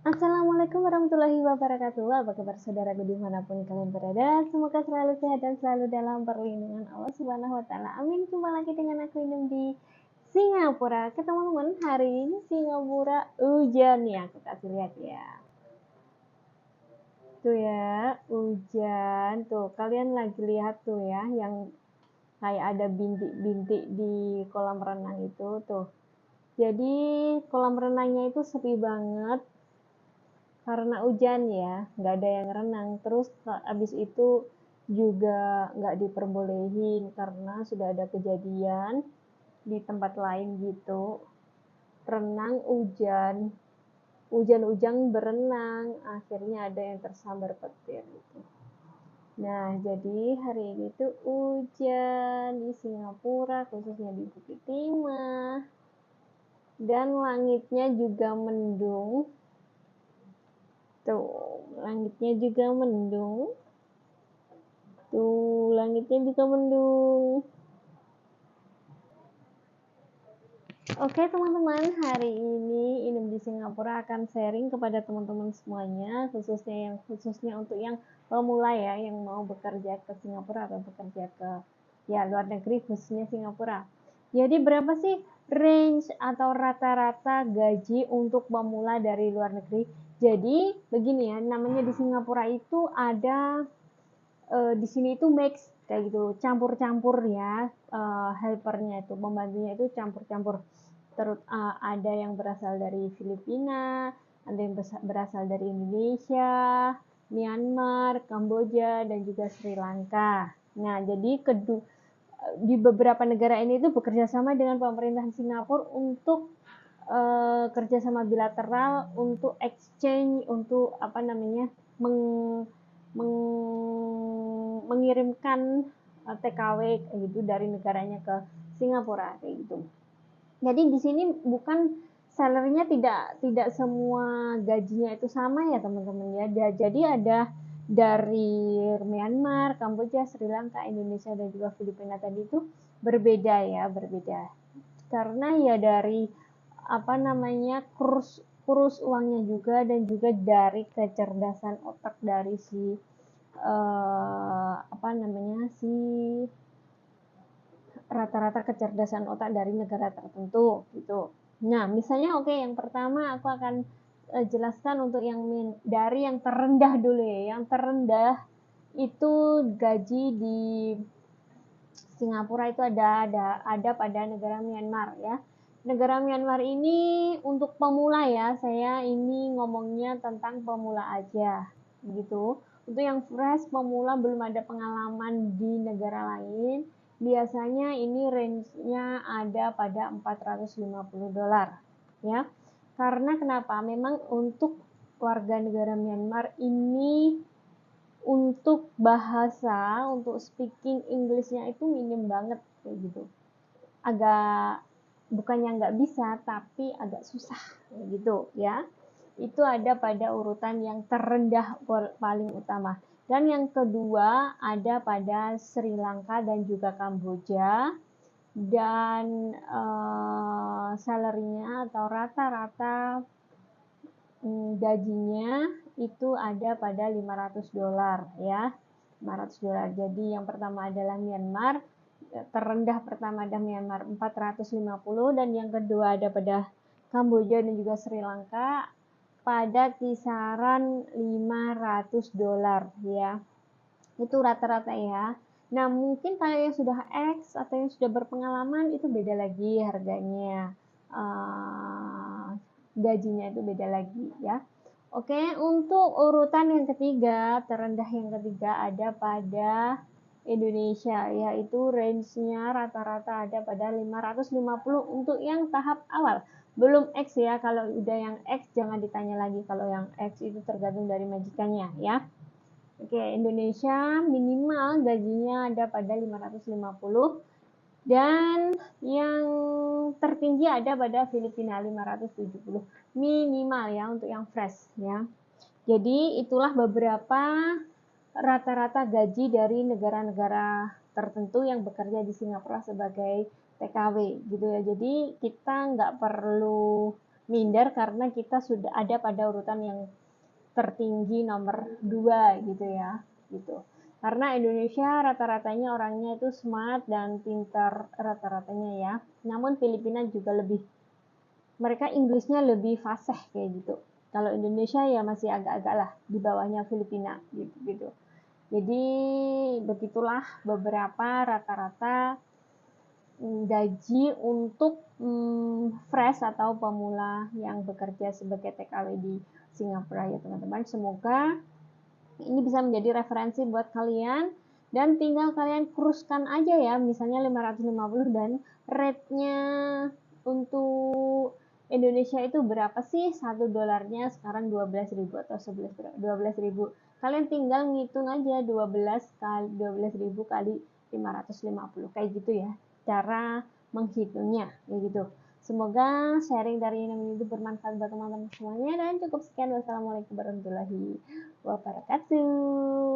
Assalamualaikum warahmatullahi wabarakatuh. Apa kabar saudaraku dimanapun kalian berada? Semoga selalu sehat dan selalu dalam perlindungan Allah Subhanahu Wa Taala. Amin. Jumpa lagi dengan aku Inem di Singapura. Ke teman-teman, hari ini Singapura hujan ya. Aku kasih lihat ya. Tuh ya, hujan. Tuh, kalian lagi lihat tuh ya, yang kayak ada bintik-bintik di kolam renang itu tuh. Jadi kolam renangnya itu sepi banget karena hujan ya, nggak ada yang renang. Terus abis itu juga nggak diperbolehin karena sudah ada kejadian di tempat lain gitu. Renang hujan, hujan-hujan berenang, akhirnya ada yang tersambar petir gitu. Nah, jadi hari ini tuh hujan di Singapura, khususnya di Bukit Timah. Dan langitnya juga mendung. Tuh, langitnya juga mendung. Tuh, langitnya juga mendung. Oke teman-teman, hari ini Inem di Singapura akan sharing kepada teman-teman semuanya, khususnya untuk yang pemula ya, yang mau bekerja ke Singapura atau bekerja ke luar negeri, khususnya Singapura. Jadi berapa sih range atau rata-rata gaji untuk pemula dari luar negeri? Jadi begini ya, namanya di Singapura itu ada di sini itu mix kayak gitu, campur-campur ya, helpernya itu, pembantunya itu campur-campur. Terus ada yang berasal dari Filipina, ada yang berasal dari Indonesia, Myanmar, Kamboja, dan juga Sri Lanka. Nah, jadi di beberapa negara ini itu bekerja sama dengan pemerintahan Singapura untuk kerjasama bilateral, untuk exchange, untuk apa namanya, mengirimkan TKW gitu dari negaranya ke Singapura kayak gitu. Jadi di sini bukan salary-nya tidak semua gajinya itu sama ya teman-teman ya. Jadi ada dari Myanmar, Kamboja, Sri Lanka, Indonesia dan juga Filipina tadi itu berbeda ya, berbeda. Karena ya dari apa namanya kurs uangnya juga, dan juga dari kecerdasan otak dari si apa namanya si rata-rata kecerdasan otak dari negara tertentu gitu. Nah, misalnya yang pertama aku akan jelaskan untuk dari yang terendah dulu ya. Yang terendah itu gaji di Singapura itu ada pada negara Myanmar ya. Negara Myanmar ini untuk pemula ya, saya ini ngomongnya tentang pemula aja gitu. Untuk yang fresh pemula belum ada pengalaman di negara lain, biasanya ini range-nya ada pada $450 ya. Karena kenapa? Memang untuk warga negara Myanmar ini untuk bahasa, untuk speaking English-nya itu minim banget kayak gitu. Agak bukannya nggak bisa, tapi agak susah kayak gitu ya. Itu ada pada urutan yang terendah paling utama. Dan yang kedua ada pada Sri Lanka dan juga Kamboja. Dan salary-nya atau rata-rata gajinya itu ada pada $500 ya. $500. Jadi yang pertama adalah Myanmar, terendah pertama ada Myanmar 450, dan yang kedua ada pada Kamboja dan juga Sri Lanka pada kisaran $500 ya. Itu rata-rata ya. Nah, mungkin kalau yang sudah X atau yang sudah berpengalaman itu beda lagi harganya. Gajinya itu beda lagi ya. Oke, untuk urutan yang ketiga, terendah yang ketiga ada pada Indonesia, yaitu range-nya rata-rata ada pada 550 untuk yang tahap awal. Belum X ya, kalau udah yang X jangan ditanya lagi, kalau yang X itu tergantung dari majikannya ya. Oke, Indonesia minimal gajinya ada pada 550, dan yang tertinggi ada pada Filipina 570 minimal ya untuk yang fresh ya. Jadi itulah beberapa rata-rata gaji dari negara-negara tertentu yang bekerja di Singapura sebagai TKW gitu ya. Jadi kita nggak perlu minder karena kita sudah ada pada urutan yang tertinggi nomor 2 gitu ya, gitu. Karena Indonesia rata-ratanya orangnya itu smart dan pintar rata-ratanya ya. Namun Filipina juga mereka Inggrisnya lebih fasih kayak gitu. Kalau Indonesia ya masih agak-agak lah di bawahnya Filipina gitu. Jadi begitulah beberapa rata-rata gaji untuk fresh atau pemula yang bekerja sebagai TKW di Singapura ya teman-teman. Semoga ini bisa menjadi referensi buat kalian dan tinggal kalian kuruskan aja ya, misalnya 550 dan rate-nya untuk Indonesia itu berapa sih? 1 dolarnya sekarang 12.000 atau 12.000. Kalian tinggal ngitung aja 12.000 kali 550 kayak gitu ya. Cara menghitungnya kayak gitu. Semoga sharing dari ini bermanfaat buat teman-teman semuanya dan cukup sekian. Wassalamualaikum warahmatullahi wabarakatuh.